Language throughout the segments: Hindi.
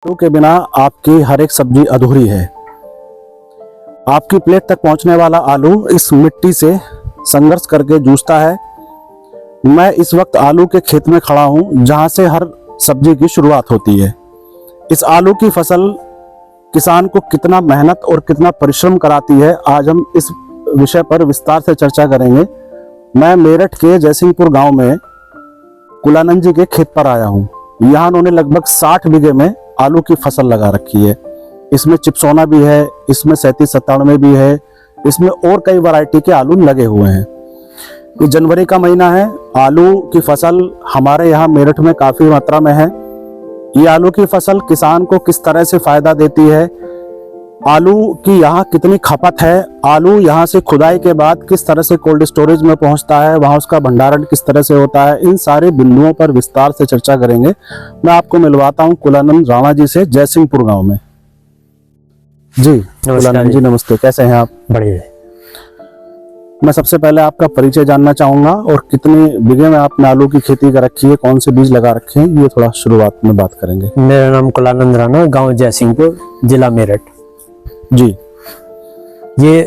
आलू के बिना आपकी हर एक सब्जी अधूरी है। आपकी प्लेट तक पहुंचने वाला आलू इस मिट्टी से संघर्ष करके जूझता है। मैं इस वक्त आलू के खेत में खड़ा हूं, जहां से हर सब्जी की शुरुआत होती है। इस आलू की फसल किसान को कितना मेहनत और कितना परिश्रम कराती है, आज हम इस विषय पर विस्तार से चर्चा करेंगे। मैं मेरठ के जयसिंहपुर गांव में कुलानंद जी के खेत पर आया हूं। यहाँ उन्होंने लगभग 60 बीघे में आलू की फसल लगा रखी है। इसमें चिप्सोना भी है, इसमें 3797 भी है, इसमें और कई वैरायटी के आलू लगे हुए हैं। ये जनवरी का महीना है। आलू की फसल हमारे यहाँ मेरठ में काफी मात्रा में है। ये आलू की फसल किसान को किस तरह से फायदा देती है, आलू की यहाँ कितनी खपत है, आलू यहाँ से खुदाई के बाद किस तरह से कोल्ड स्टोरेज में पहुँचता है, वहाँ उसका भंडारण किस तरह से होता है, इन सारे बिंदुओं पर विस्तार से चर्चा करेंगे। मैं आपको मिलवाता हूँ कुलानंद राणा जी से, जयसिंहपुर गांव में। जी कुलानंद जी नमस्ते, कैसे हैं आप? बढ़िया। मैं सबसे पहले आपका परिचय जानना चाहूंगा और कितने बीघे में आपने आलू की खेती कर रखी है, कौन से बीज लगा रखे हैं, ये थोड़ा शुरुआत में बात करेंगे। मेरा नाम कुलानंद राणा, गांव जयसिंहपुर, जिला मेरठ। जी, ये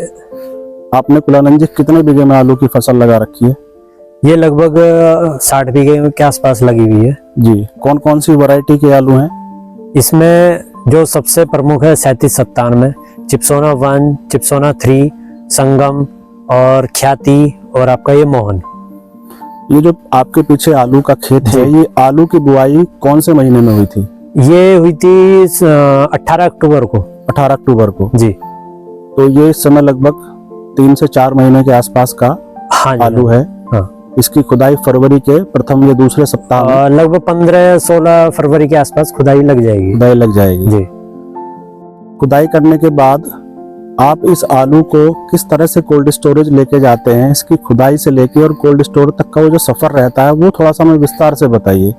आपने कुलानंद जी कितने बीघे में आलू की फसल लगा रखी है? ये लगभग 60 बीघे के आसपास लगी हुई है। जी, कौन कौन सी वैरायटी के आलू हैं? इसमें जो सबसे प्रमुख है 3797, चिप्सोना 1, चिप्सोना 3, संगम और ख्याति और आपका ये मोहन। ये जो आपके पीछे आलू का खेत है, ये आलू की बुआई कौन से महीने में हुई थी? ये हुई थी 18 अक्टूबर को। 18 अक्टूबर को जी। तो ये इस समय लगभग 3 से 4 महीने के आसपास का हाँ आलू है। हाँ। इसकी खुदाई फरवरी के प्रथम या दूसरे सप्ताह में लगभग 15-16 फरवरी के आसपास खुदाई लग जाएगी। खुदाई लग जाएगी। जी। खुदाई करने के बाद आप इस आलू को किस तरह से कोल्ड स्टोरेज लेके जाते हैं? इसकी खुदाई से लेके और कोल्ड स्टोर तक का वो जो सफर रहता है, वो थोड़ा सा हमें विस्तार से बताइए।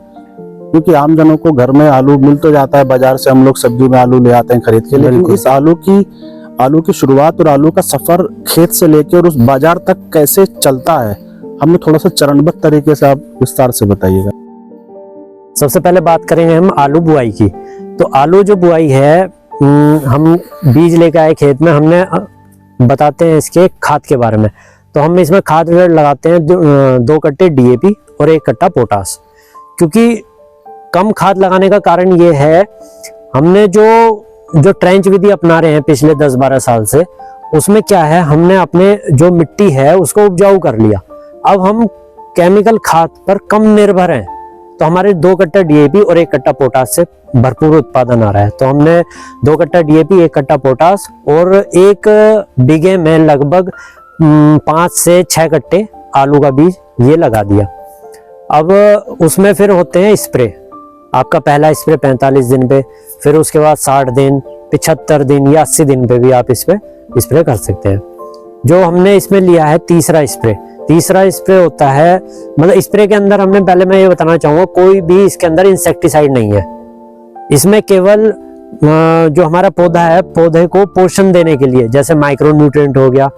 क्योंकि आम जनों को घर में आलू मिल तो जाता है, बाजार से हम लोग सब्जी में आलू ले आते हैं खरीद के, लेकिन इस आलू की शुरुआत और आलू का सफर खेत से लेके और उस बाजार तक कैसे चलता है, हमें थोड़ा सा चरणबद्ध तरीके से आप विस्तार से बताइएगा। सबसे पहले बात करेंगे हम आलू बुआई की। तो आलू जो बुआई है, हम बीज लेकर आए खेत में, हमने बताते हैं इसके खाद के बारे में। तो हम इसमें खाद लगाते हैं 2 कट्टे DAP और 1 कट्टा पोटास। क्योंकि कम खाद लगाने का कारण ये है, हमने जो ट्रेंच विधि अपना रहे हैं पिछले 10-12 साल से, उसमें क्या है, हमने अपने जो मिट्टी है उसको उपजाऊ कर लिया। अब हम केमिकल खाद पर कम निर्भर हैं, तो हमारे 2 कट्टा DAP और 1 कट्टा पोटास से भरपूर उत्पादन आ रहा है। तो हमने 2 कट्टा DAP, 1 कट्टा पोटास और 1 बीघे में लगभग 5 से 6 कट्टे आलू का बीज ये लगा दिया। अब उसमें फिर होते हैं स्प्रे। आपका पहला स्प्रे 45 दिन पे, फिर उसके बाद 60 दिन, 75 दिन या 80 दिन पे भी आप इस पे स्प्रे कर सकते हैं। जो हमने इसमें लिया है तीसरा स्प्रे होता है, मतलब स्प्रे के अंदर हमने, पहले मैं ये बताना चाहूंगा, कोई भी इसके अंदर इंसेक्टिसाइड नहीं है। इसमें केवल जो हमारा पौधा है, पौधे को पोषण देने के लिए, जैसे माइक्रो न्यूट्रिएंट हो गया,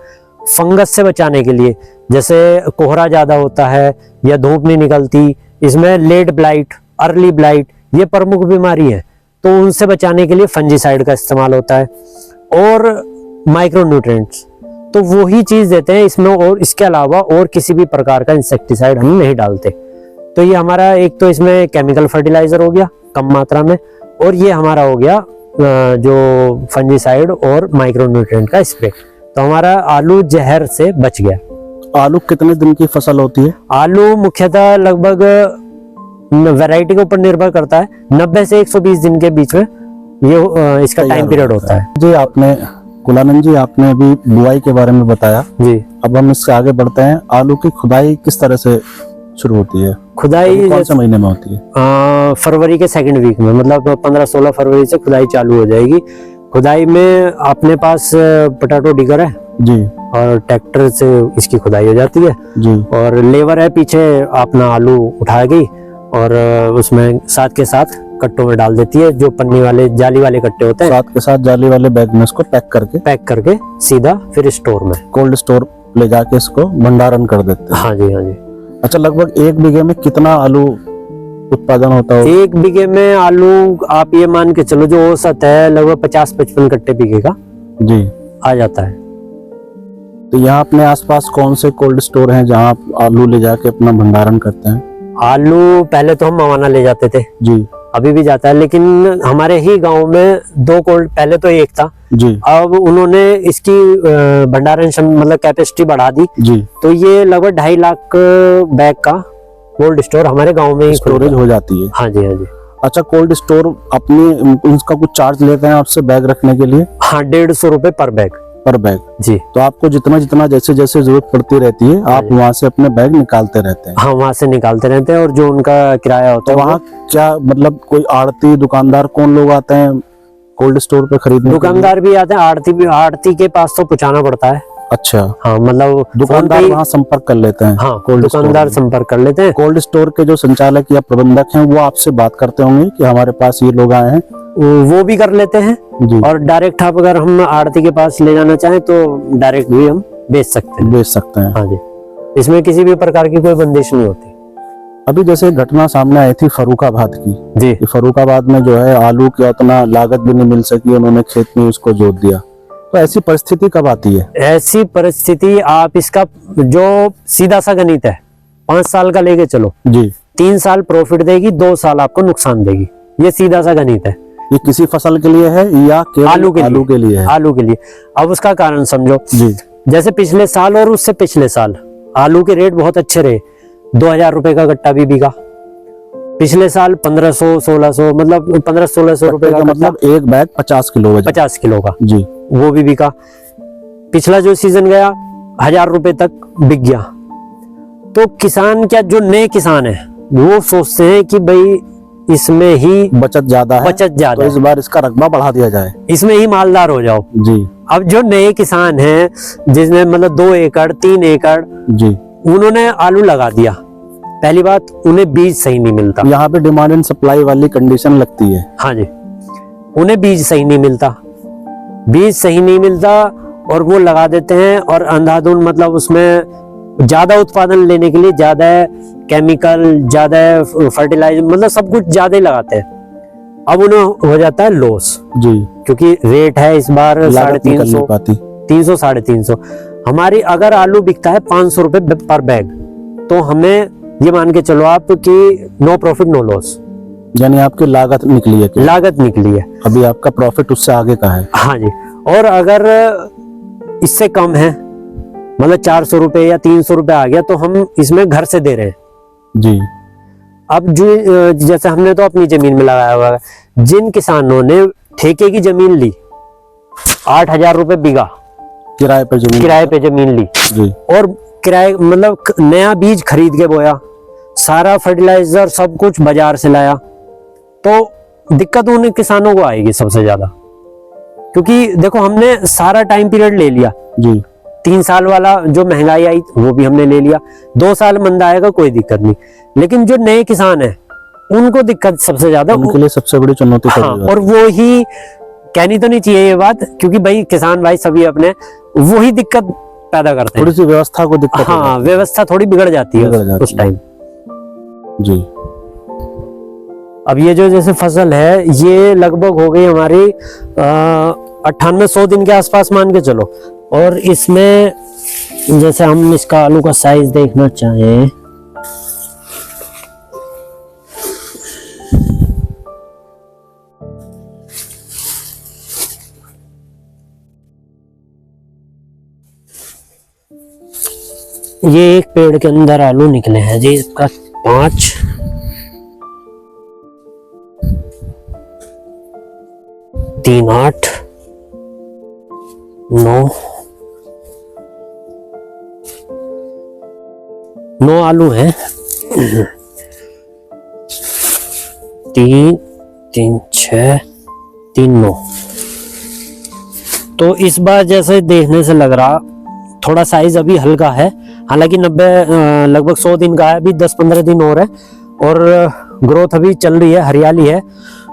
फंगस से बचाने के लिए, जैसे कोहरा ज्यादा होता है या धूप नहीं निकलती, इसमें लेट ब्लाइट, अर्ली ब्लाइट, ये प्रमुख बीमारी है, तो उनसे बचाने के लिए फंजीसाइड का इस्तेमाल होता है। और माइक्रो न्यूट्रिएंट्स तो वो ही चीज देते हैं इसमें, और इसके अलावा और किसी भी प्रकार का इंसेक्टिसाइड हम नहीं डालते। तो ये हमारा एक तो इसमें केमिकल फर्टिलाइजर हो गया कम मात्रा में, और ये हमारा हो गया जो फंजीसाइड और माइक्रो न्यूट्रिएंट का स्प्रे। तो हमारा आलू जहर से बच गया। आलू कितने दिन की फसल होती है? आलू मुख्यतः लगभग वैरायटी के ऊपर निर्भर करता है, 90 से 120 दिन के बीच में ये इसका टाइम पीरियड होता है। जी, कुलानंद जी आपने अभी बुआई के बारे में बताया जी। अब हम इससे आगे बढ़ते हैं। आलू की खुदाई किस तरह से शुरू होती है? खुदाई कौन से महीने में होती है? फरवरी के 2nd वीक में, मतलब 15-16 फरवरी से खुदाई चालू हो जाएगी। खुदाई में अपने पास पोटैटो डिगर है जी, और ट्रैक्टर से इसकी खुदाई हो जाती है जी, और लेबर है पीछे अपना आलू उठाएगी और उसमें साथ के साथ कट्टों में डाल देती है, जो पन्नी वाले जाली वाले कट्टे होते हैं, साथ के साथ जाली वाले बैग में इसको पैक करके सीधा फिर स्टोर में, कोल्ड स्टोर ले जाके इसको भंडारण कर देते हैं। हाँ जी, हाँ जी। अच्छा, लगभग 1 बीघे में कितना आलू उत्पादन होता हो? 1 बीघे में आलू आप ये मान के चलो जो औसत है लगभग 50-55 कट्टे बीघे का जी आ जाता है। तो यहाँ अपने आसपास कौन से कोल्ड स्टोर हैं जहाँ आप आलू ले जाके अपना भंडारण करते हैं? आलू पहले तो हम मवाना ले जाते थे, जी अभी भी जाता है, लेकिन हमारे ही गांव में 2 कोल्ड, पहले तो एक था, जी अब उन्होंने इसकी भंडारण मतलब कैपेसिटी बढ़ा दी, जी तो ये लगभग 2.5 लाख बैग का कोल्ड स्टोर हमारे गांव में ही स्टोरेज हो जाती है। हाँ जी, हाँ जी। अच्छा, कोल्ड स्टोर अपनी उसका कुछ चार्ज लेते हैं आपसे बैग रखने के लिए? हाँ, 150 रुपए पर बैग पर बैग जी। तो आपको जितना जितना जैसे जैसे जरूरत पड़ती रहती है आप वहाँ से अपने बैग निकालते रहते हैं? हाँ, वहाँ से निकालते रहते हैं, और जो उनका किराया होता तो है वहाँ क्या मतलब कोई आड़ती दुकानदार कौन लोग आते हैं कोल्ड स्टोर पे खरीदने? दुकानदार भी आते हैं, आड़ती के पास तो पहुंचाना पड़ता है। अच्छा, हाँ, मतलब दुकानदार वहाँ संपर्क कर लेते हैं? हाँ, कोल्ड स्टोर दुकानदार में। संपर्क कर लेते हैं। कोल्ड स्टोर के जो संचालक या प्रबंधक हैं वो आपसे बात करते होंगे कि हमारे पास ये लोग आए हैं? वो भी कर लेते हैं, जी, और डायरेक्ट आप अगर हम आड़ती के पास ले जाना चाहें तो डायरेक्ट भी हम बेच सकते हैं। बेच सकते हैं। हाँ जी, इसमें किसी भी प्रकार की कोई बंदिश नहीं होती। अभी जैसे घटना सामने आई थी फर्रुखाबाद की, जी, कि फर्रुखाबाद में जो है आलू की उतना लागत भी नहीं मिल सकी, उन्होंने खेत में उसको जोत दिया, तो ऐसी परिस्थिति कब आती है? ऐसी परिस्थिति आप इसका जो सीधा सा गणित है, 5 साल का लेके चलो, जी, 3 साल प्रॉफिट देगी, 2 साल आपको नुकसान देगी, ये सीधा सा गणित है। ये किसी फसल के लिए है या केवल आलू के लिए है? आलू के लिए। अब उसका कारण समझो, जी, जैसे पिछले साल और उससे पिछले साल आलू के रेट बहुत अच्छे रहे, 2000 रुपए का गट्टा भी बिका। पिछले साल 1500-1600, मतलब 1500-1600 रुपए का मतलब एक बैग 50 किलो वजन? 50 किलो का जी, वो भी बिका। पिछला जो सीजन गया 1000 रुपए तक बिक गया। तो किसान, क्या जो नए किसान है वो सोचते हैं कि भाई इसमें ही बचत ज्यादा है, तो इस बार इसका रकबा बढ़ा दिया जाए, इसमें ही मालदार हो जाओ। जी। अब जो नए किसान हैं जिसने मतलब 2 एकड़ 3 एकड़ जी, उन्होंने आलू लगा दिया, पहली बात उन्हें बीज सही नहीं मिलता। यहाँ पे डिमांड एंड सप्लाई वाली कंडीशन लगती है। हाँ जी, उन्हें बीज सही नहीं मिलता, बीज सही नहीं मिलता और वो लगा देते हैं, और अंधाधुंध मतलब उसमें ज्यादा उत्पादन लेने के लिए ज्यादा केमिकल, ज्यादा फर्टिलाइजर, मतलब सब कुछ ज्यादा ही लगाते हैं। अब उन्हें हो जाता है लॉस, जी, क्योंकि रेट है इस बार 350, 300, 350। हमारी अगर आलू बिकता है 500 रुपए पर बैग, तो हमें ये मान के चलो आप कि नो प्रॉफिट नो लॉस, यानी आपकी लागत निकली है? लागत निकली है। अभी आपका प्रॉफिट उससे आगे का है? हाँ जी, और अगर इससे कम है, मतलब 400 रुपए या 300 रुपए आ गया, तो हम इसमें घर से दे रहे हैं। जी, अब जो जैसे हमने तो अपनी जमीन में लगाया हुआ है, जिन किसानों ने ठेके की जमीन ली, 8000 रुपए बीघा किराए पे जमीन ली, जी, और किराए मतलब नया बीज खरीद के बोया, सारा फर्टिलाइजर सब कुछ बाजार से लाया, तो दिक्कत उन किसानों को आएगी सबसे ज्यादा, क्योंकि देखो हमने सारा टाइम पीरियड ले लिया जी। 3 साल वाला जो महंगाई आई वो भी हमने ले लिया, 2 साल मंदा आएगा कोई दिक्कत नहीं, लेकिन जो नए किसान हैं उनको दिक्कत सबसे ज्यादा, उनके लिए सबसे बड़ी चुनौती। हाँ, और वो ही कहनी तो नहीं चाहिए ये बात, क्योंकि भाई किसान भाई सभी अपने वो ही दिक्कत पैदा करते हैं, थोड़ी सी व्यवस्था को दिक्कत। हाँ, व्यवस्था थोड़ी बिगड़ जाती है उस टाइम। जी, अब ये जो जैसे फसल है ये लगभग हो गई हमारी 98-100 दिन के आसपास मान के चलो, और इसमें जैसे हम इसका आलू का साइज देखना चाहें, ये एक पेड़ के अंदर आलू निकले हैं जी, इसका 5, 3, 8, 9 आलू हैं। 3, 3, 6, 3, 9। तो इस बार जैसे देखने से लग रहा थोड़ा साइज अभी हल्का है, हालांकि 90 लगभग 100 दिन का है, अभी 10-15 दिन और है, और ग्रोथ अभी चल रही है, हरियाली है,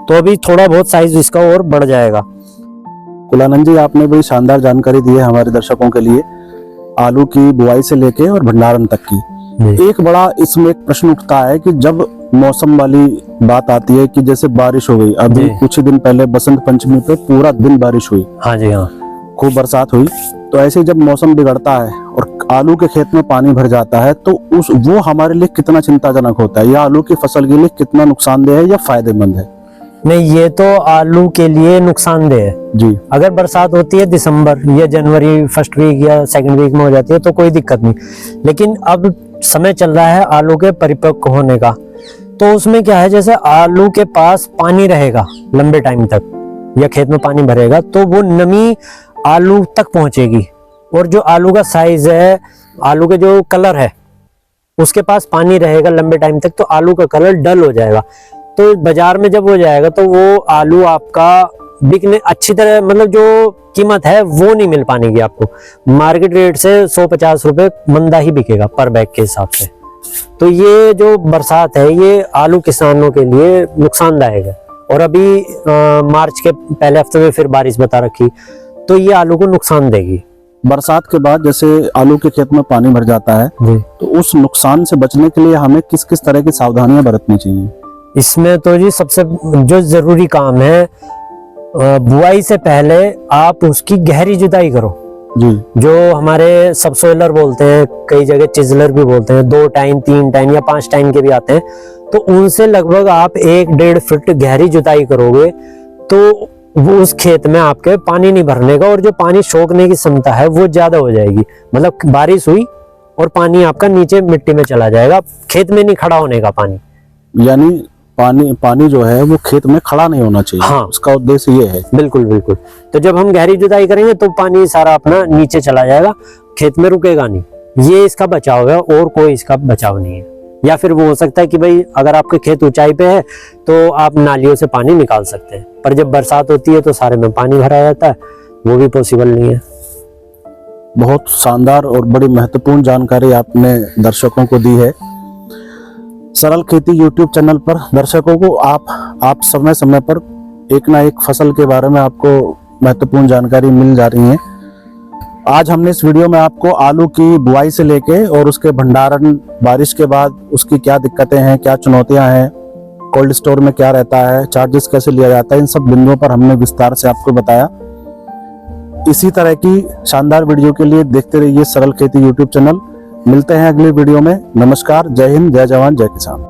तो अभी थोड़ा बहुत साइज इसका और बढ़ जाएगा। कुलानंद जी, आपने बड़ी शानदार जानकारी दी है हमारे दर्शकों के लिए, आलू की बुआई से लेके और भंडारण तक की। एक बड़ा इसमें एक प्रश्न उठता है कि जब मौसम वाली बात आती है कि जैसे बारिश हो गई, अभी जी। कुछ ही दिन पहले बसंत पंचमी पे पूरा दिन बारिश हुई, हाँ जी हाँ। खूब बरसात हुई। तो ऐसे ही जब मौसम बिगड़ता है और आलू के खेत में पानी भर जाता है तो वो हमारे लिए कितना चिंताजनक होता है, या आलू की फसल के लिए कितना नुकसानदेह है या फायदेमंद है? नहीं, ये तो आलू के लिए नुकसानदेह है जी अगर बरसात होती है दिसंबर या जनवरी फर्स्ट वीक या सेकंड वीक में हो जाती है तो कोई दिक्कत नहीं। लेकिन अब समय चल रहा है आलू के परिपक्व होने का, तो उसमें क्या है, जैसे आलू के पास पानी रहेगा लंबे टाइम तक या खेत में पानी भरेगा तो वो नमी आलू तक पहुंचेगी, और जो आलू का साइज है, आलू के जो कलर है, उसके पास पानी रहेगा लंबे टाइम तक तो आलू का कलर डल हो जाएगा। तो बाजार में जब हो जाएगा तो वो आलू आपका बिकने अच्छी तरह, मतलब जो कीमत है वो नहीं मिल पाएगी आपको। मार्केट रेट से 150 रुपए मंदा ही बिकेगा पर बैग के हिसाब से। तो ये जो बरसात है ये आलू किसानों के लिए नुकसानदायक है, और अभी मार्च के पहले हफ्ते में फिर बारिश बता रखी, तो ये आलू को नुकसान देगी। बरसात के बाद जैसे आलू के खेत में पानी भर जाता है जी। तो उस नुकसान से बचने के लिए हमें किस किस तरह की सावधानियां बरतनी चाहिए? इसमें तो जी सबसे जो जरूरी काम है, बुआई से पहले आप उसकी गहरी जुताई करो। जी। जो हमारे सबसोइलर बोलते हैं, कई जगह चिजलर भी बोलते हैं, 2 टाइम 3 टाइम या 5 टाइम के भी आते हैं, तो उनसे लगभग आप 1-1.5 फीट गहरी जुताई करोगे तो वो उस खेत में आपके पानी नहीं भरने का, और जो पानी सोखने की क्षमता है वो ज्यादा हो जाएगी। मतलब बारिश हुई और पानी आपका नीचे मिट्टी में चला जाएगा, खेत में नहीं खड़ा होने का पानी। यानी पानी जो है वो खेत में खड़ा नहीं होना चाहिए। हाँ, उसका उद्देश्य ये है। बिल्कुल बिल्कुल। तो जब हम गहरी जुताई करेंगे तो पानी सारा अपना नीचे चला जाएगा, खेत में रुकेगा नहीं। ये इसका बचाव है, और कोई इसका बचाव नहीं है। या फिर वो हो सकता है कि भाई अगर आपके खेत ऊंचाई पे है तो आप नालियों से पानी निकाल सकते हैं, पर जब बरसात होती है तो सारे में पानी भरा जाता है, वो भी पॉसिबल नहीं है। बहुत शानदार और बड़ी महत्वपूर्ण जानकारी आपने दर्शकों को दी है। सरल खेती यूट्यूब चैनल पर दर्शकों को आप समय समय पर एक ना एक फसल के बारे में आपको महत्वपूर्ण जानकारी मिल जा रही है। आज हमने इस वीडियो में आपको आलू की बुआई से लेके और उसके भंडारण, बारिश के बाद उसकी क्या दिक्कतें हैं, क्या चुनौतियां हैं, कोल्ड स्टोर में क्या रहता है, चार्जेस कैसे लिया जाता है, इन सब बिंदुओं पर हमने विस्तार से आपको बताया। इसी तरह की शानदार वीडियो के लिए देखते रहिए सरल खेती यूट्यूब चैनल। मिलते हैं अगली वीडियो में। नमस्कार, जय हिंद, जय जवान, जय किसान।